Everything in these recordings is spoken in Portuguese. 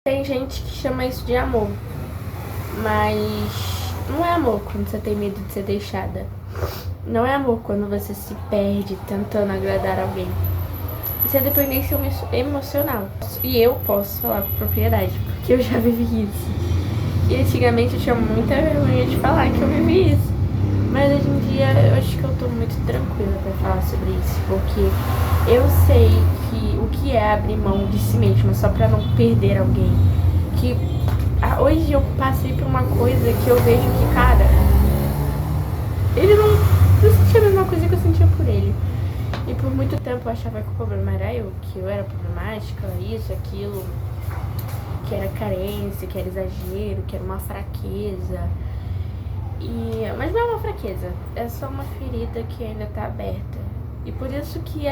Tem gente que chama isso de amor, mas não é amor quando você tem medo de ser deixada. Não é amor quando você se perde tentando agradar alguém. Isso é dependência emocional. E eu posso falar com propriedade, porque eu já vivi isso. E antigamente eu tinha muita vergonha de falar que eu vivi isso. Mas hoje em dia eu acho que eu tô muito tranquila pra falar sobre isso, porque eu sei que o que é abrir mão de si mesma só pra não perder alguém. Que hoje eu passei por uma coisa que eu vejo que, cara, ele não sentia a mesma coisa que eu sentia por ele. E por muito tempo eu achava que o problema era eu, que eu era problemática, isso, aquilo, que era carência, que era exagero, que era uma fraqueza. Mas não é uma fraqueza, é só uma ferida que ainda tá aberta. E por isso que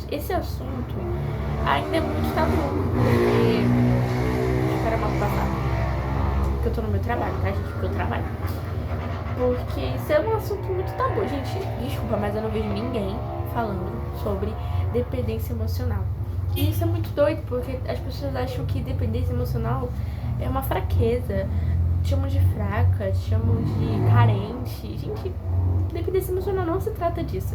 esse assunto ainda é muito tabu. Porque... Espera mal passar. Porque eu tô no meu trabalho, tá, gente? Porque eu trabalho. Porque isso é um assunto muito tabu. Gente, desculpa, mas eu não vejo ninguém falando sobre dependência emocional. E isso é muito doido, porque as pessoas acham que dependência emocional é uma fraqueza. Chamam de fraca, chamam de carente. Gente, dependência emocional não se trata disso.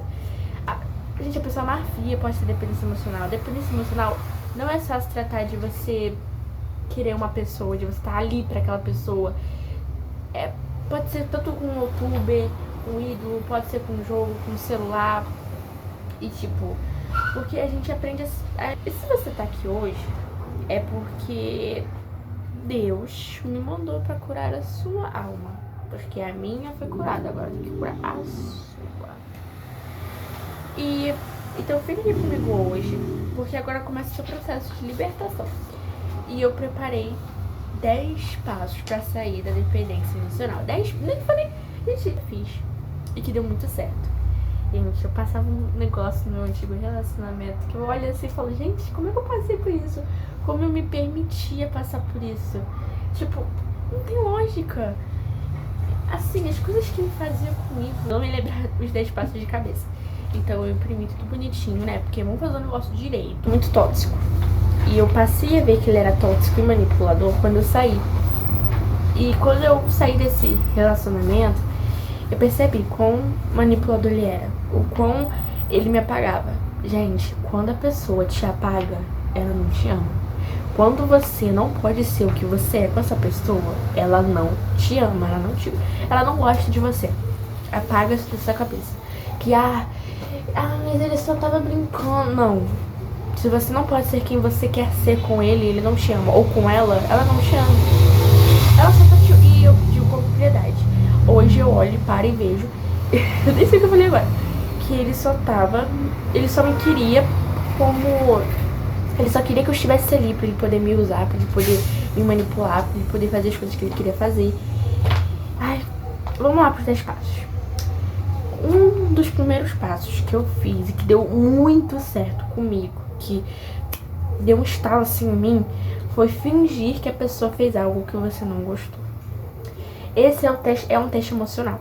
Gente, a pessoa mais fria pode ser dependência emocional. Dependência emocional não é só se tratar de você querer uma pessoa, de você estar ali pra aquela pessoa. Pode ser tanto com um youtuber, um ídolo, pode ser com um jogo, com um celular. E tipo, porque a gente aprende e se você tá aqui hoje, é porque Deus me mandou pra curar a sua alma. Porque a minha foi curada, agora tem que curar a sua. E então fique aqui comigo hoje, porque agora começa o seu processo de libertação. E eu preparei 10 passos pra sair da dependência emocional. 10, nem falei, gente, fiz. E que deu muito certo. Gente, eu passava um negócio no meu antigo relacionamento que eu olho assim e falo, gente, como é que eu passei por isso? Como eu me permitia passar por isso? Tipo, não tem lógica. Assim, as coisas que me faziam comigo, não me lembrar os 10 passos de cabeça. Então eu imprimi tudo bonitinho, né? Porque vamos fazer um negócio direito. Muito tóxico. E eu passei a ver que ele era tóxico e manipulador quando eu saí. E quando eu saí desse relacionamento, eu percebi quão manipulador ele era, o quão ele me apagava. Gente, quando a pessoa te apaga, ela não te ama. Quando você não pode ser o que você é com essa pessoa, ela não te ama, ela não gosta de você. Apaga isso da sua cabeça. Que, mas ele só tava brincando. Não. Se você não pode ser quem você quer ser com ele não te ama. Ou com ela não te ama. Ela só tá te... E eu digo com propriedade. Hoje eu olho, paro e vejo. Eu nem sei o que eu falei agora. Que ele só me queria como... Ele só queria que eu estivesse ali pra ele poder me usar, pra ele poder me manipular, pra ele poder fazer as coisas que ele queria fazer. Vamos lá pros 10 passos. Um dos primeiros passos que eu fiz e que deu muito certo comigo, que deu um estalo assim em mim, foi fingir que a pessoa fez algo que você não gostou. Esse é um teste emocional.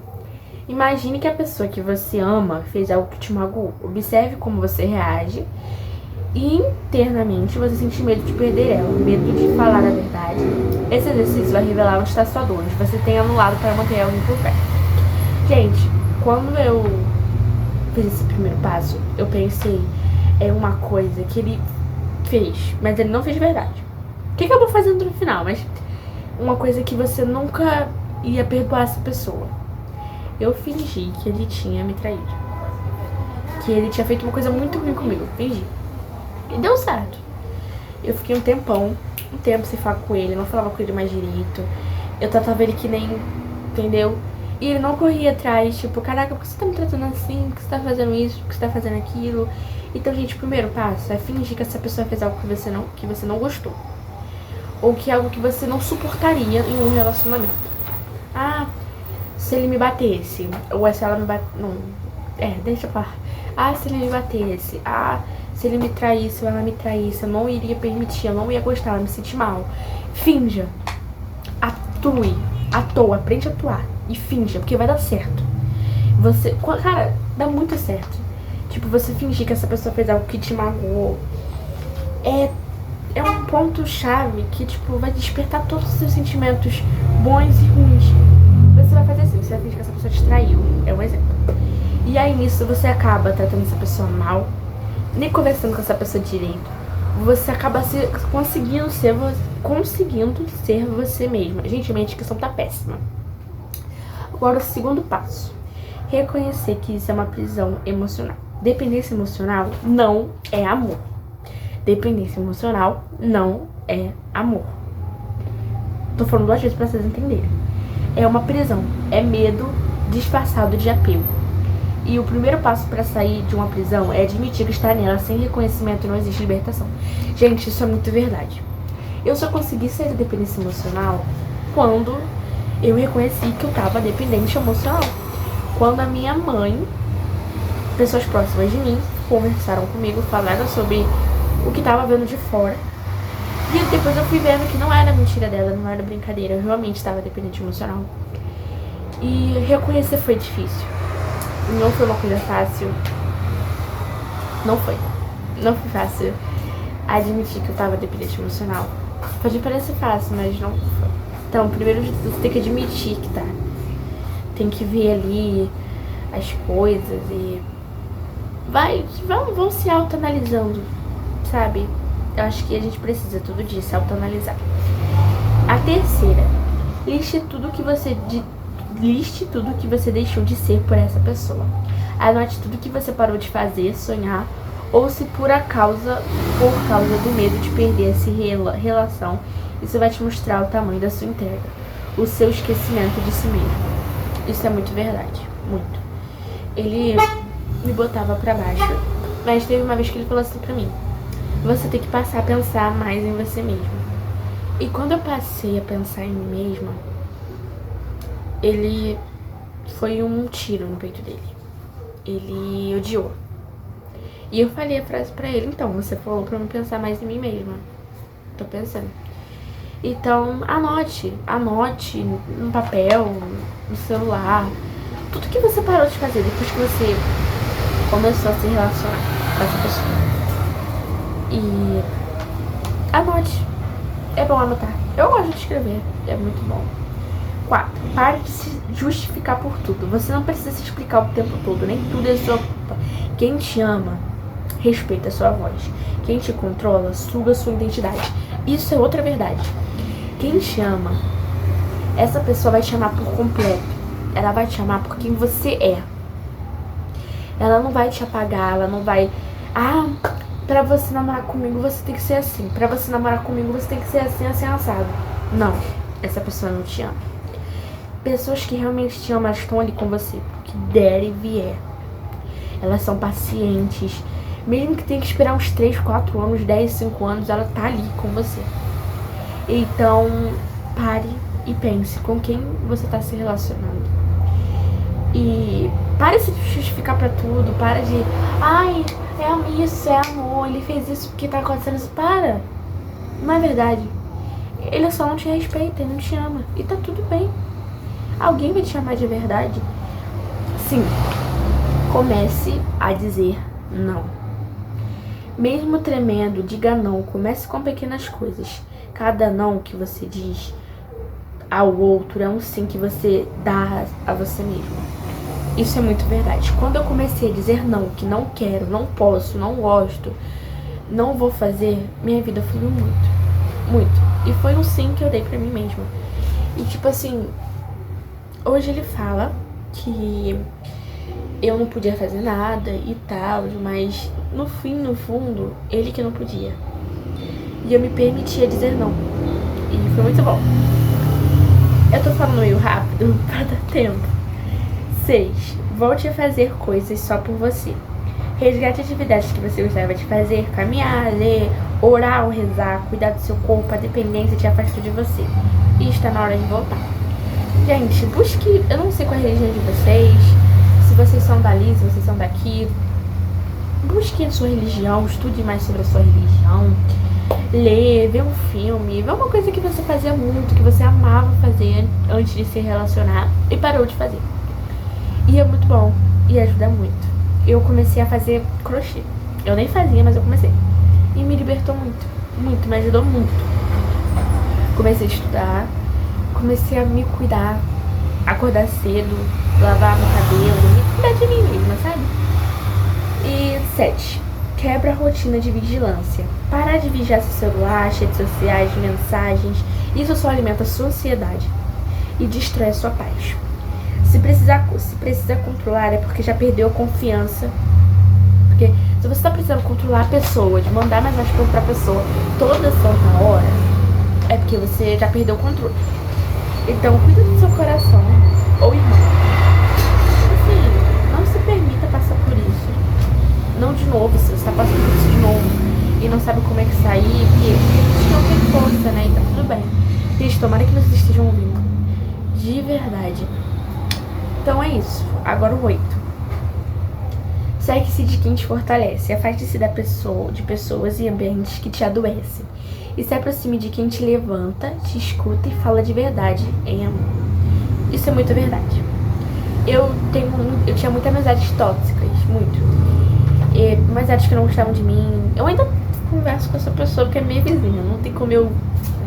Imagine que a pessoa que você ama fez algo que te magoou. Observe como você reage e internamente você sente medo de perder ela, medo de falar a verdade. Esse exercício vai revelar onde está sua dor, onde você tem anulado para manter alguém por perto. Gente, quando eu fiz esse primeiro passo, eu pensei, é uma coisa que ele fez, mas ele não fez de verdade. O que acabou fazendo no final? Mas uma coisa que você nunca ia perdoar essa pessoa. Eu fingi que ele tinha me traído. Que ele tinha feito uma coisa muito ruim comigo. Fingi. E deu certo. Eu fiquei um tempo sem falar com ele, não falava com ele mais direito. Eu tratava ele que nem, entendeu? E ele não corria atrás, tipo, caraca, por que você tá me tratando assim? Por que você tá fazendo isso? Por que você tá fazendo aquilo? Então, gente, o primeiro passo é fingir que essa pessoa fez algo que você não gostou. Ou que é algo que você não suportaria em um relacionamento. Se ele me batesse. Ou se ela me batesse. Não. Deixa pra lá. Se ele me batesse. Se ele me traísse ou ela me traísse. Eu não iria permitir, eu não ia gostar, ela me sentir mal. Finja. Atue. Atoa, aprende a atuar. E finja, porque vai dar certo. Cara, dá muito certo. Tipo, você fingir que essa pessoa fez algo que te magoou. é um ponto-chave que, tipo, vai despertar todos os seus sentimentos bons e ruins. Você vai fazer assim, você vai fingir que essa pessoa te traiu, é um exemplo. E aí nisso você acaba tratando essa pessoa mal, nem conversando com essa pessoa direito. Você acaba conseguindo ser você mesma. Gente, minha dicção tá péssima. Agora o segundo passo. Reconhecer que isso é uma prisão emocional. Dependência emocional não é amor. Dependência emocional não é amor. Tô falando duas vezes pra vocês entenderem. É uma prisão. É medo disfarçado de apego. E o primeiro passo para sair de uma prisão é admitir que estar nela sem reconhecimento não existe libertação. Gente, isso é muito verdade. Eu só consegui sair da dependência emocional quando eu reconheci que eu estava dependente emocional. Quando a minha mãe, pessoas próximas de mim, conversaram comigo, falaram sobre o que estava vendo de fora. E depois eu fui vendo que não era mentira dela, não era brincadeira. Eu realmente estava dependente emocional. E reconhecer foi difícil. Não foi uma coisa fácil. Não foi fácil admitir que eu tava dependente emocional. Pode parecer fácil, mas não foi. Então, primeiro você tem que admitir que tá. Tem que ver ali as coisas e vão se autoanalisando, sabe? Eu acho que a gente precisa todo dia se autoanalisar. A terceira, liste tudo que você deixou de ser por essa pessoa. Anote tudo que você parou de fazer, sonhar, ou se por causa do medo de perder essa relação, isso vai te mostrar o tamanho da sua entrega, o seu esquecimento de si mesmo. Isso é muito verdade, muito. Ele me botava pra baixo, mas teve uma vez que ele falou assim pra mim: você tem que passar a pensar mais em você mesmo. E quando eu passei a pensar em mim mesma, ele foi um tiro no peito dele. Ele odiou. E eu falei a frase pra ele: então, você falou pra eu pensar mais em mim mesma. Tô pensando. Então, anote no papel, no celular, tudo que você parou de fazer depois que você começou a se relacionar com essa pessoa. E anote. É bom anotar. Eu gosto de escrever, é muito bom. 4. Pare de se justificar por tudo. Você não precisa se explicar o tempo todo, nem tudo é sua culpa. Quem te ama, respeita a sua voz. Quem te controla, suga a sua identidade. Isso é outra verdade. Quem te ama, essa pessoa vai te amar por completo. Ela vai te amar por quem você é. Ela não vai te apagar, ela não vai... pra você namorar comigo você tem que ser assim. Pra você namorar comigo você tem que ser assim, assim, assado. Não, essa pessoa não te ama. Pessoas que realmente te amam, elas estão ali com você, porque der e vier. Elas são pacientes. Mesmo que tenha que esperar uns 3, 4 anos, 10, 5 anos, ela tá ali com você. Então, pare e pense com quem você tá se relacionando. E pare de se justificar pra tudo. Para de... isso, é amor, ele fez isso porque tá acontecendo isso. Para. Não é verdade. Ele só não te respeita, ele não te ama. E tá tudo bem. Alguém vai te amar de verdade? Sim. Comece a dizer não. Mesmo tremendo, diga não. Comece com pequenas coisas. Cada não que você diz ao outro é um sim que você dá a você mesmo. Isso é muito verdade. Quando eu comecei a dizer não, que não quero, não posso, não gosto, não vou fazer, minha vida fluiu muito. Muito. E foi um sim que eu dei pra mim mesma. E tipo assim, hoje ele fala que eu não podia fazer nada e tal, mas no fim, no fundo, ele que não podia. E eu me permitia dizer não. E foi muito bom. Eu tô falando meio rápido pra dar tempo. 6. Volte a fazer coisas só por você. Resgate atividades que você gostava de fazer: caminhar, ler, orar ou rezar, cuidar do seu corpo. A dependência te afastou de você. E está na hora de voltar. Gente, busque... Eu não sei qual é a religião de vocês, se vocês são dali, se vocês são daqui. Busque a sua religião, estude mais sobre a sua religião. Lê, vê um filme, vê uma coisa que você fazia muito, que você amava fazer antes de se relacionar e parou de fazer. E é muito bom, e ajuda muito. Eu comecei a fazer crochê. Eu nem fazia, mas eu comecei. E me libertou muito. Muito, me ajudou muito. Comecei a estudar, comecei a me cuidar, acordar cedo, lavar meu cabelo, me cuidar de mim mesma, sabe? E 7. Quebra a rotina de vigilância. Parar de vigiar seu celular, redes sociais, mensagens. Isso só alimenta a sua ansiedade e destrói a sua paz. Se precisa controlar é porque já perdeu a confiança. Porque se você está precisando controlar a pessoa, de mandar mensagem para a pessoa toda santa hora, é porque você já perdeu o controle. Então, cuida do seu coração, ou irmão. Assim, não se permita passar por isso. Não de novo, se você está passando por isso de novo e não sabe como é que sair, porque a gente não tem força, né? Então tudo bem. Gente, tomara que vocês estejam ouvindo. De verdade. Então é isso. Agora o 8. Segue-se de quem te fortalece. Afaste-se de pessoas e ambientes que te adoecem. E se aproxime de quem te levanta, te escuta e fala de verdade em amor. Isso é muito verdade. Eu tinha muitas amizades tóxicas, muito. Amizades que não gostavam de mim. Eu ainda converso com essa pessoa porque é minha vizinha. Não tem como eu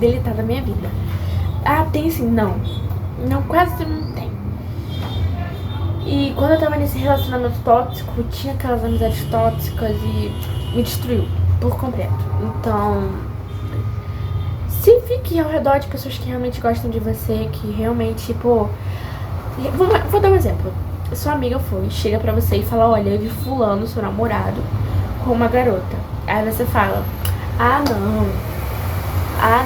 deletar da minha vida. Ah, tem sim? Não. Não, quase não tem. E quando eu tava nesse relacionamento tóxico, tinha aquelas amizades tóxicas e me destruiu por completo. Então, se fique ao redor de pessoas que realmente gostam de você, que realmente, pô... Vou dar um exemplo. Sua amiga chega pra você e fala, olha, eu vi fulano, seu namorado, com uma garota. Aí você fala, ah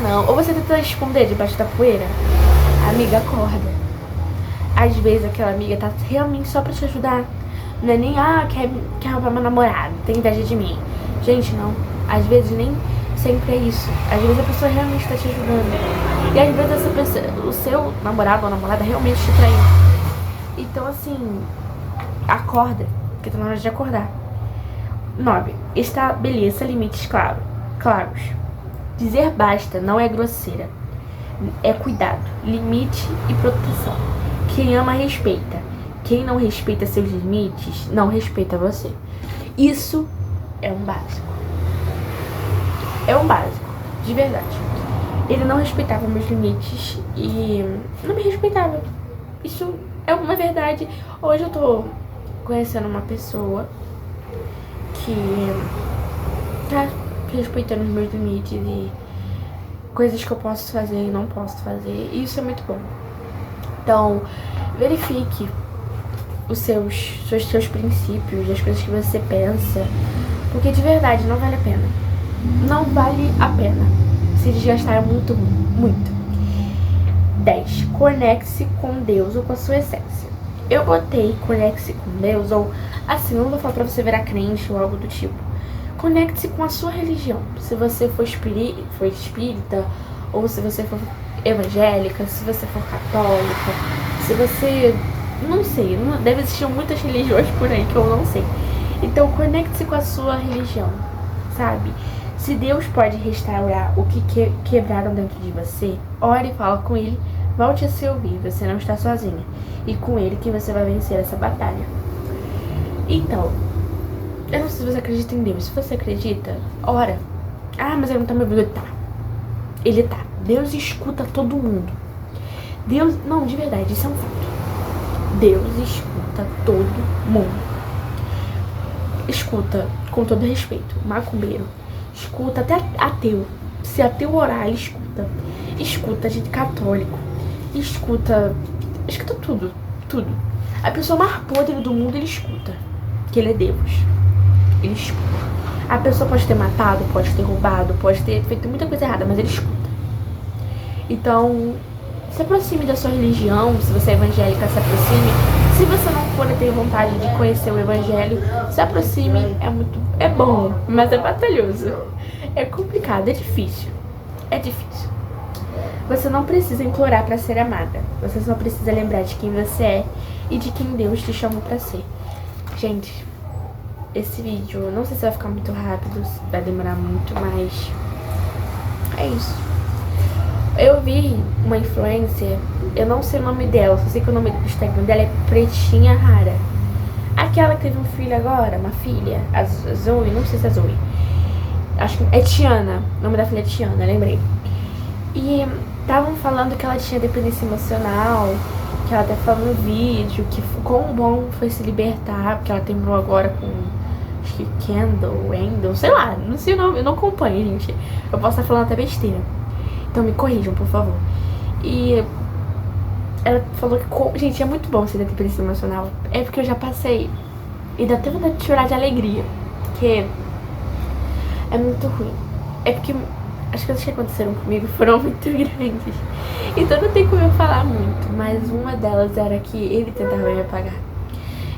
não. Ou você tenta esconder debaixo da poeira. Amiga, acorda. Às vezes aquela amiga tá realmente só pra te ajudar. Não é nem, quer roubar meu namorado, tem inveja de mim. Gente, não. Às vezes nem sempre é isso. Às vezes a pessoa realmente tá te ajudando. E às vezes essa pessoa, o seu namorado ou namorada realmente te traiu. Então, assim, acorda, porque tá na hora de acordar. 9. Estabeleça limites claros. Dizer basta não é grosseira. É cuidado, limite e proteção. Quem ama, respeita. Quem não respeita seus limites, não respeita você. Isso é um básico. É um básico, de verdade. Ele não respeitava meus limites e não me respeitava. Isso é uma verdade. Hoje eu tô conhecendo uma pessoa que tá respeitando os meus limites e coisas que eu posso fazer e não posso fazer. E isso é muito bom. Então, verifique os seus princípios, as coisas que você pensa. Porque de verdade não vale a pena. Não vale a pena. Se desgastar é muito ruim. Muito. 10. Conecte-se com Deus ou com a sua essência. Eu botei conecte-se com Deus, ou assim, não vou falar pra você virar crente ou algo do tipo. Conecte-se com a sua religião. Se você for espírita, ou se você for evangélica, se você for católica, se você... não sei, deve existir muitas religiões por aí que eu não sei. Então, conecte-se com a sua religião, sabe? Se Deus pode restaurar o que quebraram dentro de você, ore e fala com Ele, volte a se ouvir, você não está sozinha. E com Ele que você vai vencer essa batalha. Então, eu não sei se você acredita em Deus. Se você acredita, ora. Ah, mas ele não tá me ouvindo. Tá. Ele tá. Deus escuta todo mundo. Deus... Não, de verdade, isso é um fato. Deus escuta todo mundo. Escuta, com todo respeito, macumbeiro. Escuta até ateu. Se ateu orar, ele escuta. Escuta gente católico. Escuta tudo. Tudo. A pessoa mais podre do mundo, ele escuta. Que ele é Deus. Ele escuta. A pessoa pode ter matado, pode ter roubado, pode ter feito muita coisa errada, mas ele escuta. Então, se aproxime da sua religião. Se você é evangélica, se aproxime. Se você não for ter vontade de conhecer o evangelho, se aproxime. É bom, mas é batalhoso. É complicado, é difícil. É difícil. Você não precisa implorar para ser amada. Você só precisa lembrar de quem você é e de quem Deus te chamou para ser. Gente, esse vídeo, não sei se vai ficar muito rápido, se vai demorar muito, mas é isso. Eu vi uma influencer, eu não sei o nome dela, só sei que o nome do Instagram dela é Pretinha Rara. Aquela que teve um filho agora, uma filha, a Zoe, não sei se é a Zoe. acho que é Tiana, o nome da filha é Tiana, lembrei. E estavam falando que ela tinha dependência emocional, que ela até falou no vídeo, que quão bom foi se libertar, porque ela terminou agora com, acho que Wendell, sei lá, não sei o nome, eu não acompanho, gente. Eu posso estar falando até besteira. Então me corrijam, por favor. E ela falou que, gente, é muito bom ser dependência emocional. É porque eu já passei. E dá até vontade de chorar de alegria. Porque é muito ruim. É porque as coisas que aconteceram comigo foram muito grandes. Então não tem como eu falar muito. Mas uma delas era que ele tentava me apagar.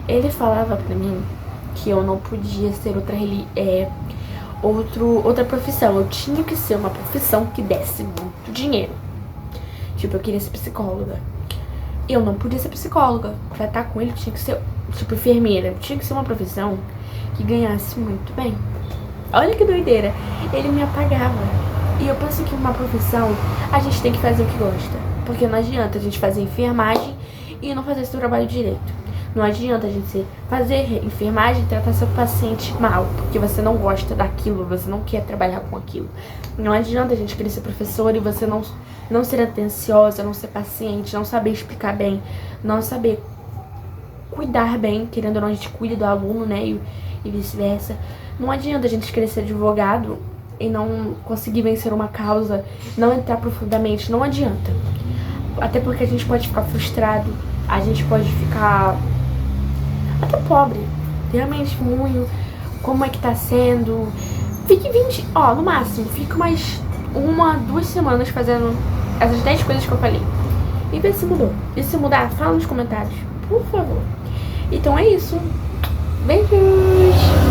Ele falava pra mim que eu não podia ser outra profissão. Eu tinha que ser uma profissão que desse muito dinheiro. Tipo, eu queria ser psicóloga. Eu não podia ser psicóloga. Pra estar com ele, tinha que ser, tipo, enfermeira. Tinha que ser uma profissão que ganhasse muito bem. Olha que doideira. Ele me apagava. E eu penso que uma profissão, a gente tem que fazer o que gosta. Porque não adianta a gente fazer enfermagem e não fazer esse trabalho direito. Não adianta a gente fazer enfermagem e tratar seu paciente mal, porque você não gosta daquilo, você não quer trabalhar com aquilo. Não adianta a gente querer ser professor e você não ser atenciosa, não ser paciente, não saber explicar bem, não saber cuidar bem, querendo ou não, a gente cuida do aluno, né, e vice-versa. Não adianta a gente querer ser advogado e não conseguir vencer uma causa, não entrar profundamente, não adianta. Até porque a gente pode ficar frustrado, a gente pode ficar até pobre, realmente ruim, como é que tá sendo. Fique 20, no máximo, fica mais 1-2 semanas fazendo essas 10 coisas que eu falei. E vê se mudou. E se mudar, fala nos comentários, por favor. Então é isso. Beijos!